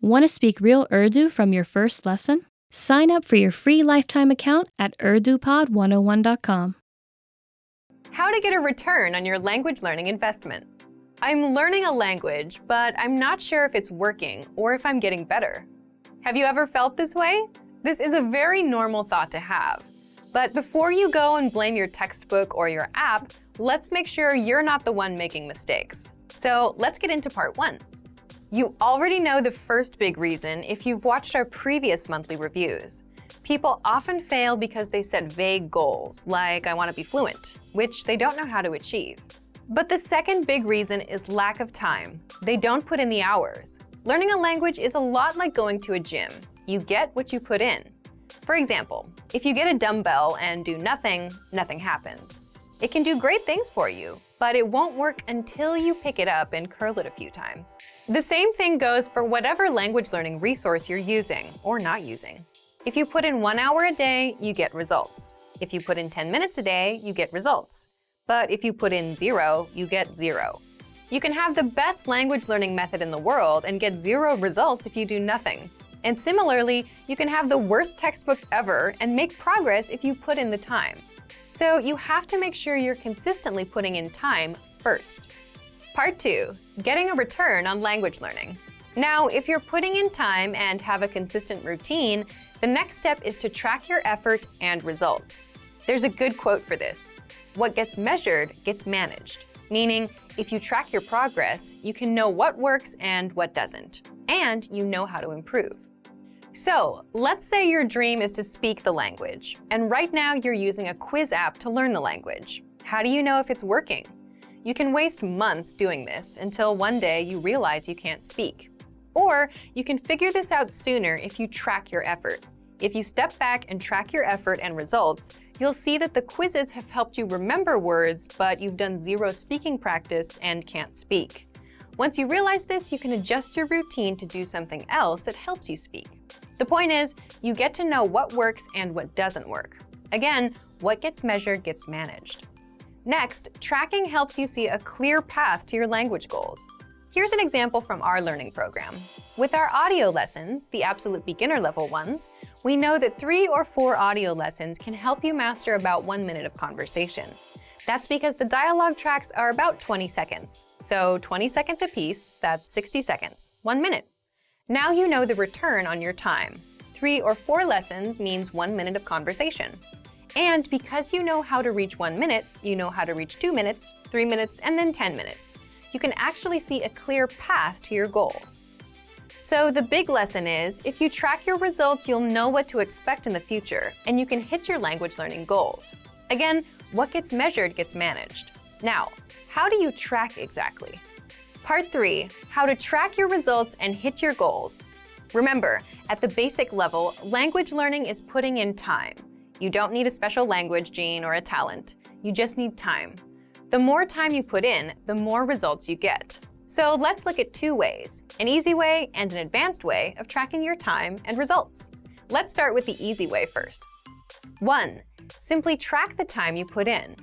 Want to speak real Urdu from your first lesson? Sign up for your free lifetime account at urdupod101.com. How to get a return on your language learning investment. I'm learning a language, but I'm not sure if it's working or if I'm getting better. Have you ever felt this way? This is a very normal thought to have. But before you go and blame your textbook or your app, let's make sure you're not the one making mistakes. So let's get into part 1. You already know the first big reason if you've watched our previous monthly reviews. People often fail because they set vague goals, like I want to be fluent, which they don't know how to achieve. But the second big reason is lack of time. They don't put in the hours. Learning a language is a lot like going to a gym. You get what you put in. For example, if you get a dumbbell and do nothing, nothing happens. It can do great things for you, but it won't work until you pick it up and curl it a few times. The same thing goes for whatever language learning resource you're using or not using. If you put in 1 hour a day, you get results. If you put in 10 minutes a day, you get results. But if you put in 0, you get 0. You can have the best language learning method in the world and get 0 results if you do nothing. And similarly, you can have the worst textbook ever and make progress if you put in the time. So you have to make sure you're consistently putting in time first. Part 2. Getting a return on language learning. Now, if you're putting in time and have a consistent routine, the next step is to track your effort and results. There's a good quote for this. What gets measured gets managed. Meaning, if you track your progress, you can know what works and what doesn't. And you know how to improve. So, let's say your dream is to speak the language, and right now you're using a quiz app to learn the language. How do you know if it's working? You can waste months doing this until one day you realize you can't speak. Or you can figure this out sooner if you track your effort. If you step back and track your effort and results, you'll see that the quizzes have helped you remember words, but you've done 0 speaking practice and can't speak. Once you realize this, you can adjust your routine to do something else that helps you speak. The point is, you get to know what works and what doesn't work. Again, what gets measured gets managed. Next, tracking helps you see a clear path to your language goals. Here's an example from our learning program. With our audio lessons, the absolute beginner level ones, we know that 3 or 4 audio lessons can help you master about 1 minute of conversation. That's because the dialogue tracks are about 20 seconds. So 20 seconds apiece, that's 60 seconds, 1 minute. Now you know the return on your time. 3 or 4 lessons means 1 minute of conversation. And because you know how to reach 1 minute, you know how to reach 2 minutes, 3 minutes, and then 10 minutes. You can actually see a clear path to your goals. So the big lesson is, if you track your results, you'll know what to expect in the future, and you can hit your language learning goals. Again, what gets measured gets managed. Now, how do you track exactly? Part 3, how to track your results and hit your goals. Remember, at the basic level, language learning is putting in time. You don't need a special language gene or a talent. You just need time. The more time you put in, the more results you get. So let's look at 2 ways, an easy way and an advanced way of tracking your time and results. Let's start with the easy way first. 1. Simply track the time you put in.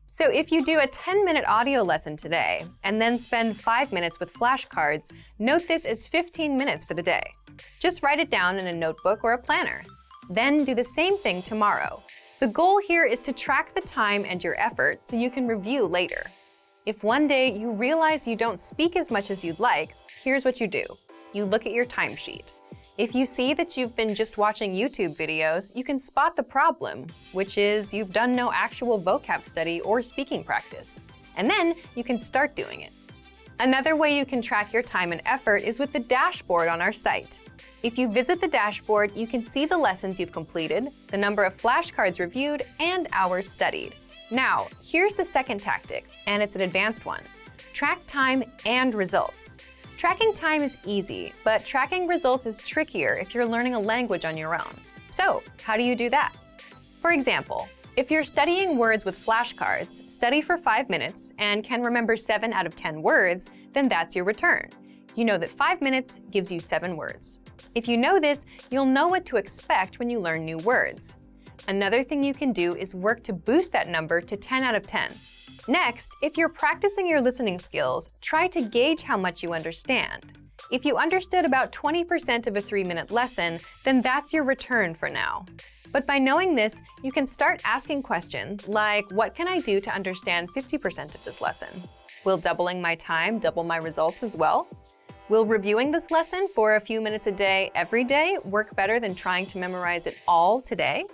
So if you do a 10-minute audio lesson today and then spend 5 minutes with flashcards, note this as 15 minutes for the day. Just write it down in a notebook or a planner. Then do the same thing tomorrow. The goal here is to track the time and your effort so you can review later. If one day you realize you don't speak as much as you'd like, here's what you do. You look at your timesheet. If you see that you've been just watching YouTube videos, you can spot the problem, which is you've done no actual vocab study or speaking practice. And then you can start doing it. Another way you can track your time and effort is with the dashboard on our site. If you visit the dashboard, you can see the lessons you've completed, the number of flashcards reviewed, and hours studied. Now, here's the second tactic, and it's an advanced one. Track time and results. Tracking time is easy, but tracking results is trickier if you're learning a language on your own. So, how do you do that? For example, if you're studying words with flashcards, study for 5 minutes and can remember 7 out of 10 words, then that's your return. You know that 5 minutes gives you 7 words. If you know this, you'll know what to expect when you learn new words. Another thing you can do is work to boost that number to 10 out of 10. Next, if you're practicing your listening skills, try to gauge how much you understand. If you understood about 20% of a 3-minute lesson, then that's your return for now. But by knowing this, you can start asking questions like, what can I do to understand 50% of this lesson? Will doubling my time double my results as well? Will reviewing this lesson for a few minutes a day every day work better than trying to memorize it all today?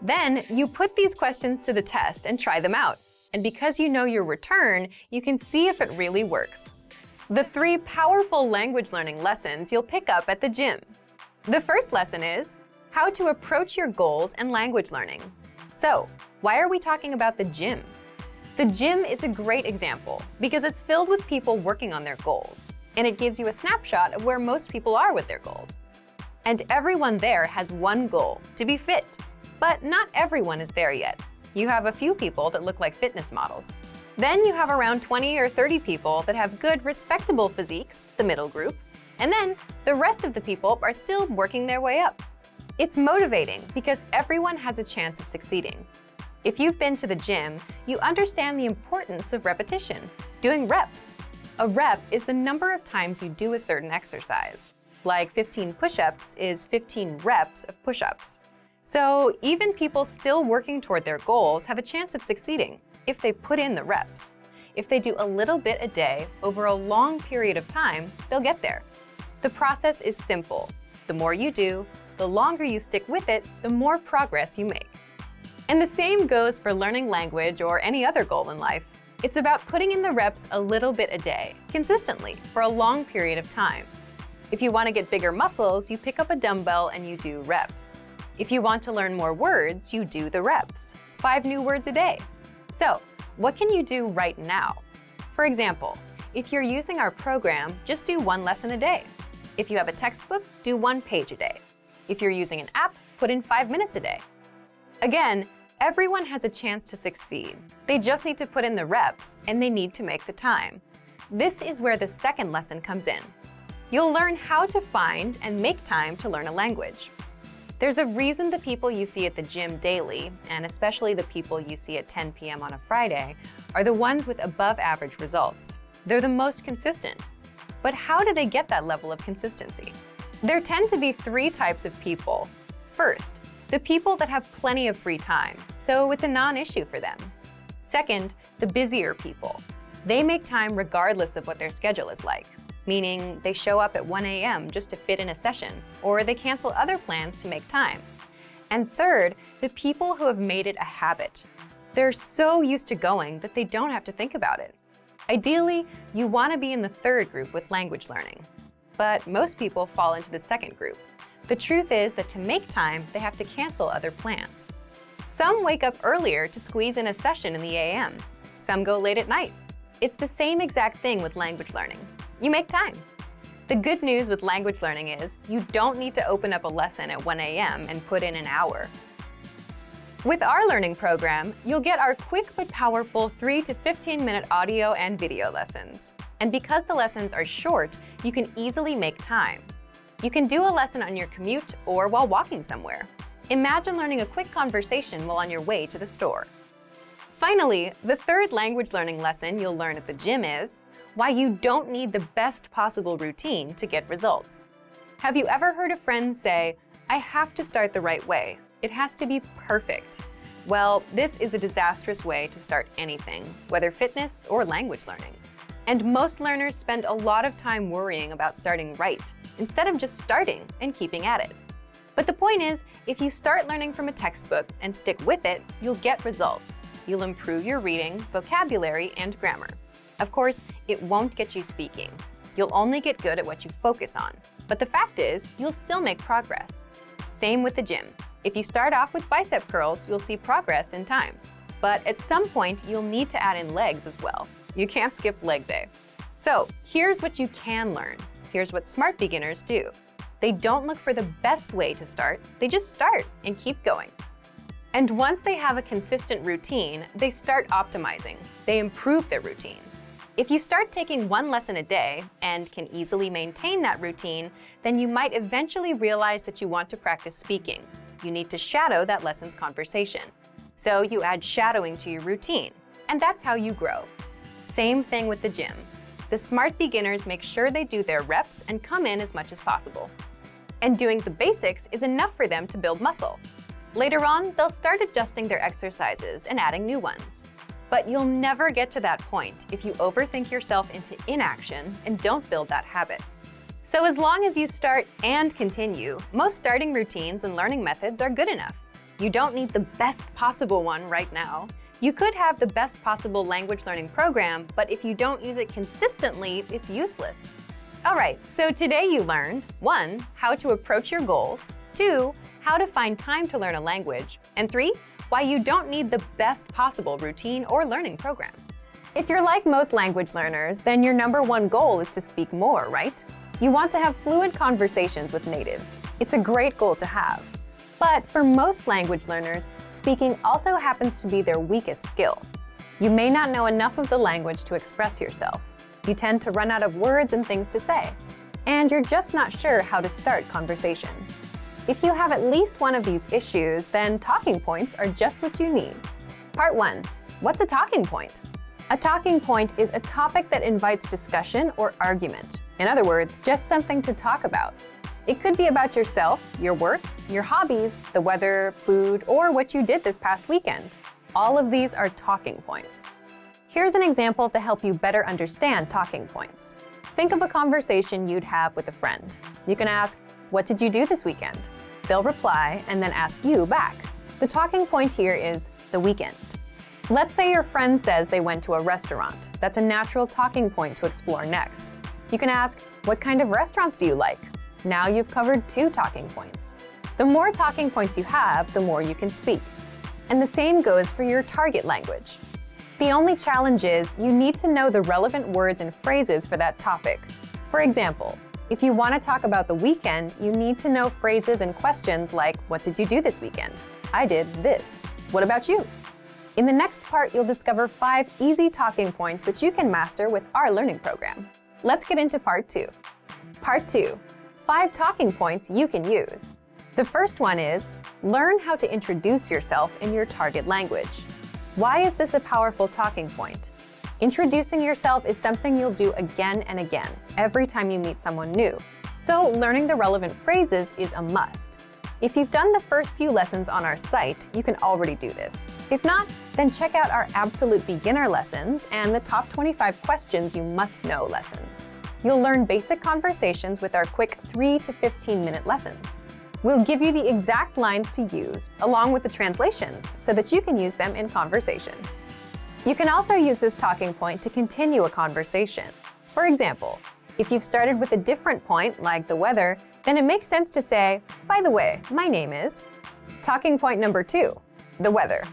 Then you put these questions to the test and try them out. And because you know your return, you can see if it really works. The 3 powerful language learning lessons you'll pick up at the gym. The first lesson is how to approach your goals and language learning. So, why are we talking about the gym? The gym is a great example because it's filled with people working on their goals, and it gives you a snapshot of where most people are with their goals. And everyone there has one goal, to be fit. But not everyone is there yet. You have a few people that look like fitness models. Then you have around 20 or 30 people that have good, respectable physiques, the middle group. And then the rest of the people are still working their way up. It's motivating because everyone has a chance of succeeding. If you've been to the gym, you understand the importance of repetition, doing reps. A rep is the number of times you do a certain exercise. Like 15 push-ups is 15 reps of push-ups. So even people still working toward their goals have a chance of succeeding if they put in the reps. If they do a little bit a day over a long period of time, they'll get there. The process is simple. The more you do, the longer you stick with it, the more progress you make. And the same goes for learning language or any other goal in life. It's about putting in the reps a little bit a day, consistently, for a long period of time. If you want to get bigger muscles, you pick up a dumbbell and you do reps. If you want to learn more words, you do the reps, 5 new words a day. So, what can you do right now? For example, if you're using our program, just do 1 lesson a day. If you have a textbook, do 1 page a day. If you're using an app, put in 5 minutes a day. Again, everyone has a chance to succeed. They just need to put in the reps, and they need to make the time. This is where the second lesson comes in. You'll learn how to find and make time to learn a language. There's a reason the people you see at the gym daily, and especially the people you see at 10 p.m. on a Friday, are the ones with above-average results. They're the most consistent. But how do they get that level of consistency? There tend to be 3 types of people. First, the people that have plenty of free time, so it's a non-issue for them. Second, the busier people. They make time regardless of what their schedule is like, meaning they show up at 1 a.m. just to fit in a session, or they cancel other plans to make time. And third, the people who have made it a habit. They're so used to going that they don't have to think about it. Ideally, you want to be in the third group with language learning. But most people fall into the second group. The truth is that to make time, they have to cancel other plans. Some wake up earlier to squeeze in a session in the a.m. Some go late at night. It's the same exact thing with language learning. You make time. The good news with language learning is you don't need to open up a lesson at 1 a.m. and put in an hour. With our learning program, you'll get our quick but powerful 3 to 15-minute audio and video lessons. And because the lessons are short, you can easily make time. You can do a lesson on your commute or while walking somewhere. Imagine learning a quick conversation while on your way to the store. Finally, the third language learning lesson you'll learn at the gym is why you don't need the best possible routine to get results. Have you ever heard a friend say, "I have to start the right way. It has to be perfect"? Well, this is a disastrous way to start anything, whether fitness or language learning. And most learners spend a lot of time worrying about starting right, instead of just starting and keeping at it. But the point is, if you start learning from a textbook and stick with it, you'll get results. You'll improve your reading, vocabulary, and grammar. Of course, it won't get you speaking. You'll only get good at what you focus on. But the fact is, you'll still make progress. Same with the gym. If you start off with bicep curls, you'll see progress in time. But at some point, you'll need to add in legs as well. You can't skip leg day. So here's what you can learn. Here's what smart beginners do. They don't look for the best way to start. They just start and keep going. And once they have a consistent routine, they start optimizing. They improve their routine. If you start taking 1 lesson a day and can easily maintain that routine, then you might eventually realize that you want to practice speaking. You need to shadow that lesson's conversation. So you add shadowing to your routine, and that's how you grow. Same thing with the gym. The smart beginners make sure they do their reps and come in as much as possible. And doing the basics is enough for them to build muscle. Later on, they'll start adjusting their exercises and adding new ones. But you'll never get to that point if you overthink yourself into inaction and don't build that habit. So as long as you start and continue, most starting routines and learning methods are good enough. You don't need the best possible one right now. You could have the best possible language learning program, but if you don't use it consistently, it's useless. All right, so today you learned 1. How to approach your goals, 2. How to find time to learn a language, and 3. Why you don't need the best possible routine or learning program. If you're like most language learners, then your #1 goal is to speak more, right? You want to have fluent conversations with natives. It's a great goal to have. But for most language learners, speaking also happens to be their weakest skill. You may not know enough of the language to express yourself. You tend to run out of words and things to say. And you're just not sure how to start conversations. If you have at least one of these issues, then talking points are just what you need. Part 1. What's a talking point? A talking point is a topic that invites discussion or argument. In other words, just something to talk about. It could be about yourself, your work, your hobbies, the weather, food, or what you did this past weekend. All of these are talking points. Here's an example to help you better understand talking points. Think of a conversation you'd have with a friend. You can ask, "What did you do this weekend?" They'll reply and then ask you back. The talking point here is the weekend. Let's say your friend says they went to a restaurant. That's a natural talking point to explore next. You can ask, "What kind of restaurants do you like?" Now you've covered 2 talking points. The more talking points you have, the more you can speak. And the same goes for your target language. The only challenge is you need to know the relevant words and phrases for that topic. For example, if you want to talk about the weekend, you need to know phrases and questions like, "What did you do this weekend?" "I did this." "What about you?" In the next part, you'll discover 5 easy talking points that you can master with our learning program. Let's get into Part 2. Part 2. 5 talking points you can use. The first one is, learn how to introduce yourself in your target language. Why is this a powerful talking point? Introducing yourself is something you'll do again and again, every time you meet someone new. So learning the relevant phrases is a must. If you've done the first few lessons on our site, you can already do this. If not, then check out our absolute beginner lessons and the top 25 questions you must know lessons. You'll learn basic conversations with our quick 3 to 15-minute lessons. We'll give you the exact lines to use, along with the translations, so that you can use them in conversations. You can also use this talking point to continue a conversation. For example, if you've started with a different point, like the weather, then it makes sense to say, "By the way, my name is." Talking point number 2, the weather.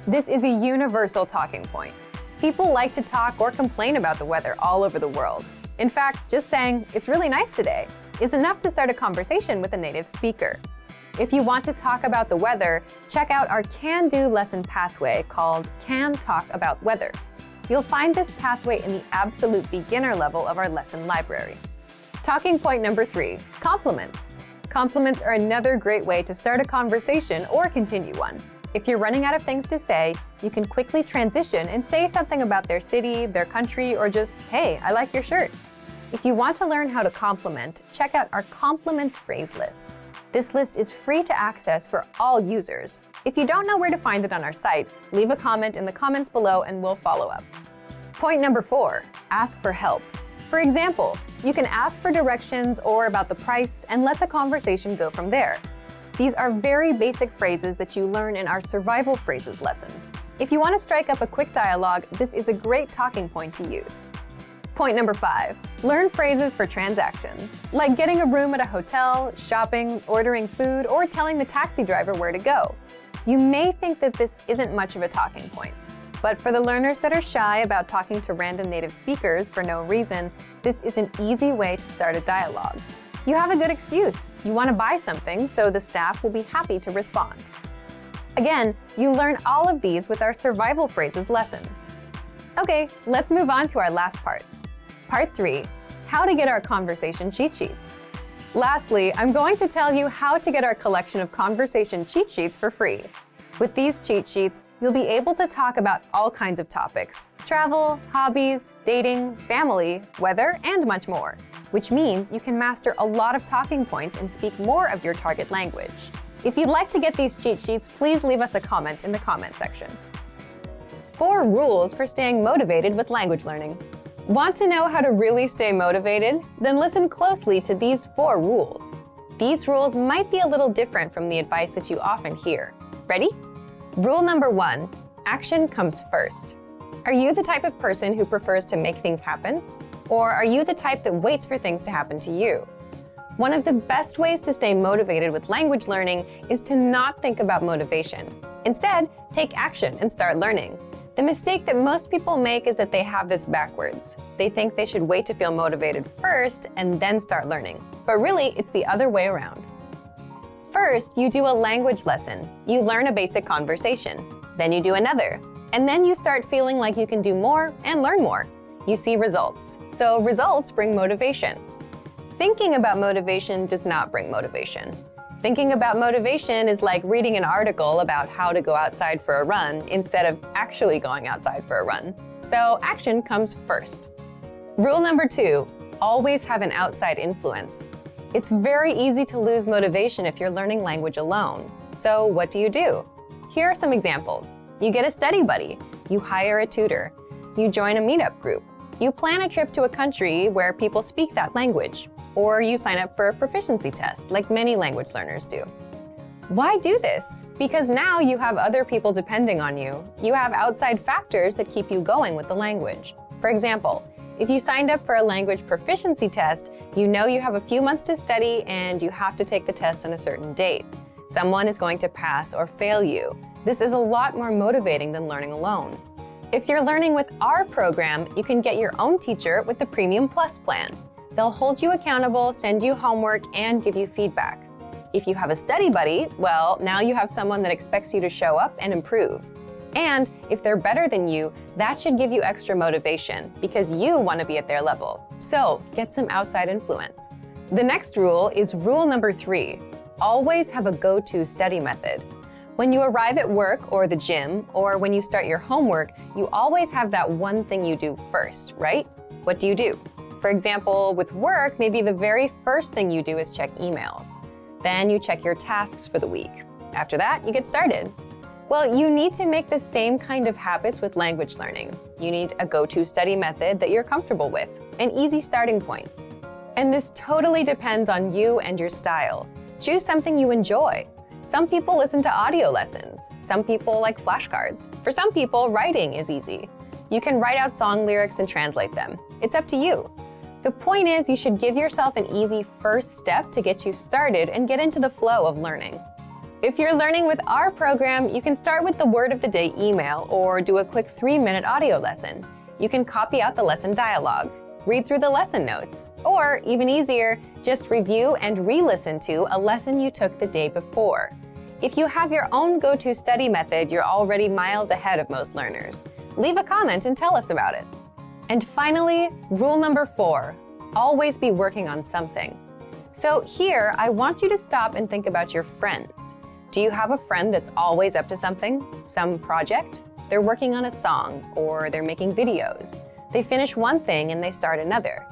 This is a universal talking point. People like to talk or complain about the weather all over the world. In fact, just saying, "It's really nice today," is enough to start a conversation with a native speaker. If you want to talk about the weather, check out our can-do lesson pathway called Can Talk About Weather. You'll find this pathway in the absolute beginner level of our lesson library. Talking point number 3, compliments. Compliments are another great way to start a conversation or continue one. If you're running out of things to say, you can quickly transition and say something about their city, their country, or just, "Hey, I like your shirt." If you want to learn how to compliment, check out our compliments phrase list. This list is free to access for all users. If you don't know where to find it on our site, leave a comment in the comments below and we'll follow up. Point number 4, ask for help. For example, you can ask for directions or about the price and let the conversation go from there. These are very basic phrases that you learn in our survival phrases lessons. If you want to strike up a quick dialogue, this is a great talking point to use. Point number 5, learn phrases for transactions, like getting a room at a hotel, shopping, ordering food, or telling the taxi driver where to go. You may think that this isn't much of a talking point, but for the learners that are shy about talking to random native speakers for no reason, this is an easy way to start a dialogue. You have a good excuse. You want to buy something, so the staff will be happy to respond. Again, you learn all of these with our survival phrases lessons. Okay, let's move on to our last part. Part 3, how to get our conversation cheat sheets. Lastly, I'm going to tell you how to get our collection of conversation cheat sheets for free. With these cheat sheets, you'll be able to talk about all kinds of topics: travel, hobbies, dating, family, weather, and much more, which means you can master a lot of talking points and speak more of your target language. If you'd like to get these cheat sheets, please leave us a comment in the comment section. 4 rules for staying motivated with language learning. Want to know how to really stay motivated? Then listen closely to these 4 rules. These rules might be a little different from the advice that you often hear. Ready? Rule number 1, action comes first. Are you the type of person who prefers to make things happen? Or are you the type that waits for things to happen to you? One of the best ways to stay motivated with language learning is to not think about motivation. Instead, take action and start learning. The mistake that most people make is that they have this backwards. They think they should wait to feel motivated first and then start learning. But really, it's the other way around. First, you do a language lesson. You learn a basic conversation. Then you do another. And then you start feeling like you can do more and learn more. You see results. So results bring motivation. Thinking about motivation does not bring motivation. Thinking about motivation is like reading an article about how to go outside for a run instead of actually going outside for a run. So action comes first. Rule number 2, always have an outside influence. It's very easy to lose motivation if you're learning language alone. So what do? Here are some examples. You get a study buddy. You hire a tutor. You join a meetup group. You plan a trip to a country where people speak that language. Or you sign up for a proficiency test, like many language learners do. Why do this? Because now you have other people depending on you. You have outside factors that keep you going with the language. For example, if you signed up for a language proficiency test, you know you have a few months to study and you have to take the test on a certain date. Someone is going to pass or fail you. This is a lot more motivating than learning alone. If you're learning with our program, you can get your own teacher with the Premium Plus plan. They'll hold you accountable, send you homework, and give you feedback. If you have a study buddy, well, now you have someone that expects you to show up and improve. And if they're better than you, that should give you extra motivation because you want to be at their level. So get some outside influence. The next rule is rule number 3. Always have a go-to study method. When you arrive at work or the gym, or when you start your homework, you always have that one thing you do first, right? What do? For example, with work, maybe the very first thing you do is check emails. Then you check your tasks for the week. After that, you get started. Well, you need to make the same kind of habits with language learning. You need a go-to study method that you're comfortable with, an easy starting point. And this totally depends on you and your style. Choose something you enjoy. Some people listen to audio lessons. Some people like flashcards. For some people, writing is easy. You can write out song lyrics and translate them. It's up to you. The point is, you should give yourself an easy first step to get you started and get into the flow of learning. If you're learning with our program, you can start with the word of the day email or do a quick 3-minute audio lesson. You can copy out the lesson dialogue, read through the lesson notes, or even easier, just review and re-listen to a lesson you took the day before. If you have your own go-to study method, you're already miles ahead of most learners. Leave a comment and tell us about it. And finally, rule number 4, always be working on something. So here, I want you to stop and think about your friends. Do you have a friend that's always up to something, some project? They're working on a song, or they're making videos. They finish one thing and they start another.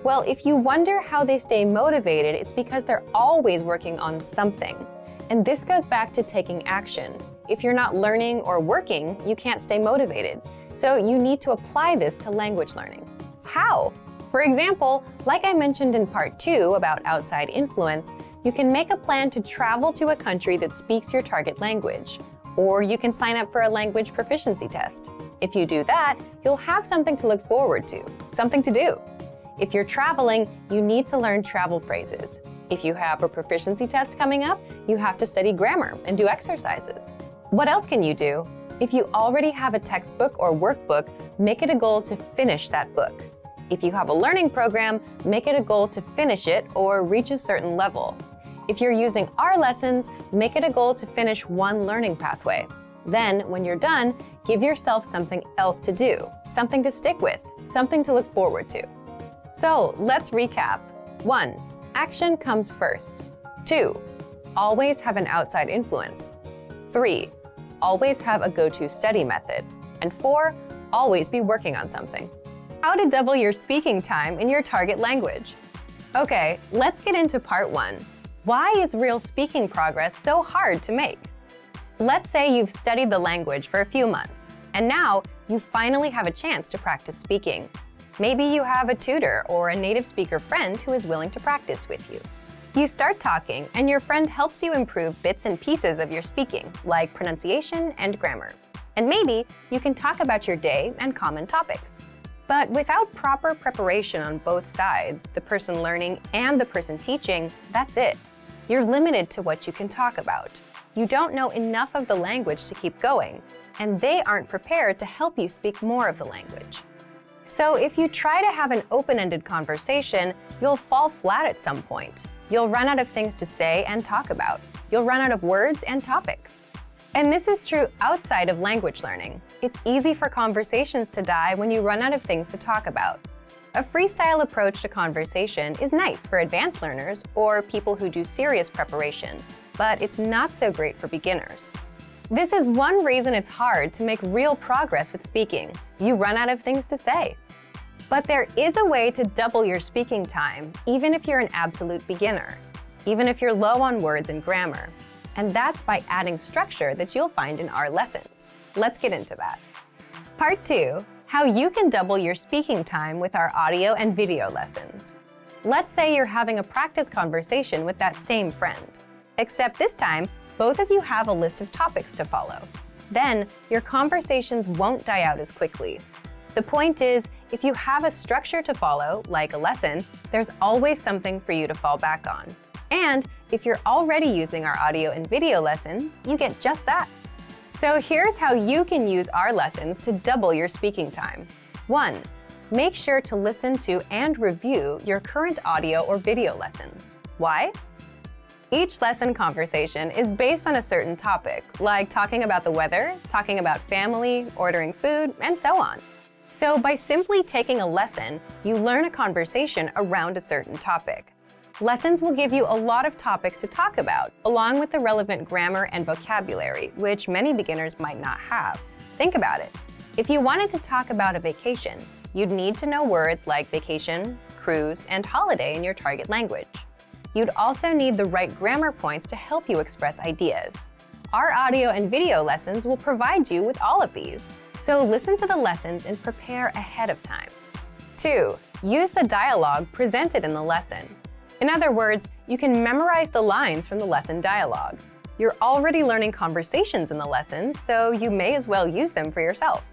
Well, if you wonder how they stay motivated, it's because they're always working on something. And this goes back to taking action. If you're not learning or working, you can't stay motivated. So you need to apply this to language learning. How? For example, like I mentioned in part 2 about outside influence, you can make a plan to travel to a country that speaks your target language. Or you can sign up for a language proficiency test. If you do that, you'll have something to look forward to, something to do. If you're traveling, you need to learn travel phrases. If you have a proficiency test coming up, you have to study grammar and do exercises. What else can you do? If you already have a textbook or workbook, make it a goal to finish that book. If you have a learning program, make it a goal to finish it or reach a certain level. If you're using our lessons, make it a goal to finish one learning pathway. Then, when you're done, give yourself something else to do, something to stick with, something to look forward to. So, let's recap. 1. Action comes first. 2. Always have an outside influence. 3. always have a go-to study method. And 4, always be working on something. How to double your speaking time in your target language. Okay, let's get into part 1. Why is real speaking progress so hard to make? Let's say you've studied the language for a few months, and now you finally have a chance to practice speaking. Maybe you have a tutor or a native speaker friend who is willing to practice with you. You start talking, and your friend helps you improve bits and pieces of your speaking, like pronunciation and grammar. And maybe you can talk about your day and common topics. But without proper preparation on both sides, the person learning and the person teaching, that's it. You're limited to what you can talk about. You don't know enough of the language to keep going, and they aren't prepared to help you speak more of the language. So if you try to have an open-ended conversation, you'll fall flat at some point. You'll run out of things to say and talk about. You'll run out of words and topics. And this is true outside of language learning. It's easy for conversations to die when you run out of things to talk about. A freestyle approach to conversation is nice for advanced learners or people who do serious preparation, but it's not so great for beginners. This is one reason it's hard to make real progress with speaking. You run out of things to say. But there is a way to double your speaking time, even if you're an absolute beginner, even if you're low on words and grammar. And that's by adding structure that you'll find in our lessons. Let's get into that. Part 2, how you can double your speaking time with our audio and video lessons. Let's say you're having a practice conversation with that same friend, except this time, both of you have a list of topics to follow. Then, your conversations won't die out as quickly. The point is, if you have a structure to follow, like a lesson, there's always something for you to fall back on. And if you're already using our audio and video lessons, you get just that. So here's how you can use our lessons to double your speaking time. 1. Make sure to listen to and review your current audio or video lessons. Why? Each lesson conversation is based on a certain topic, like talking about the weather, talking about family, ordering food, and so on. So by simply taking a lesson, you learn a conversation around a certain topic. Lessons will give you a lot of topics to talk about, along with the relevant grammar and vocabulary, which many beginners might not have. Think about it. If you wanted to talk about a vacation, you'd need to know words like vacation, cruise, and holiday in your target language. You'd also need the right grammar points to help you express ideas. Our audio and video lessons will provide you with all of these, so listen to the lessons and prepare ahead of time. 2. Use the dialogue presented in the lesson. In other words, you can memorize the lines from the lesson dialogue. You're already learning conversations in the lessons, so you may as well use them for yourself.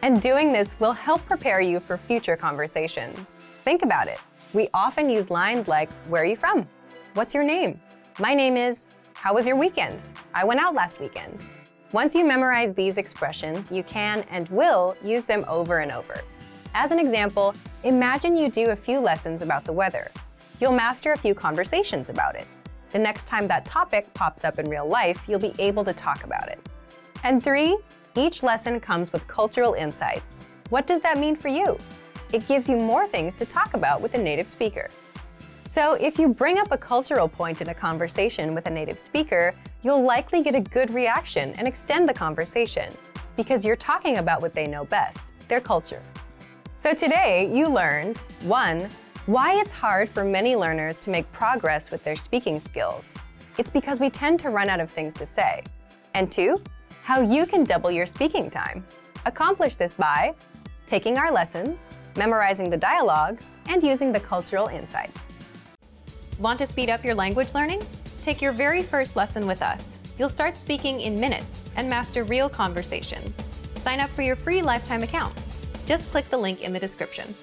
And doing this will help prepare you for future conversations. Think about it. We often use lines like, "Where are you from? What's your name? My name is, how was your weekend? I went out last weekend." Once you memorize these expressions, you can and will use them over and over. As an example, imagine you do a few lessons about the weather. You'll master a few conversations about it. The next time that topic pops up in real life, you'll be able to talk about it. And 3, each lesson comes with cultural insights. What does that mean for you? It gives you more things to talk about with a native speaker. So if you bring up a cultural point in a conversation with a native speaker, you'll likely get a good reaction and extend the conversation, because you're talking about what they know best, their culture. So today you learned 1. Why it's hard for many learners to make progress with their speaking skills. It's because we tend to run out of things to say. And 2, how you can double your speaking time. Accomplish this by taking our lessons, memorizing the dialogues, and using the cultural insights. Want to speed up your language learning? Take your very first lesson with us. You'll start speaking in minutes and master real conversations. Sign up for your free lifetime account. Just click the link in the description.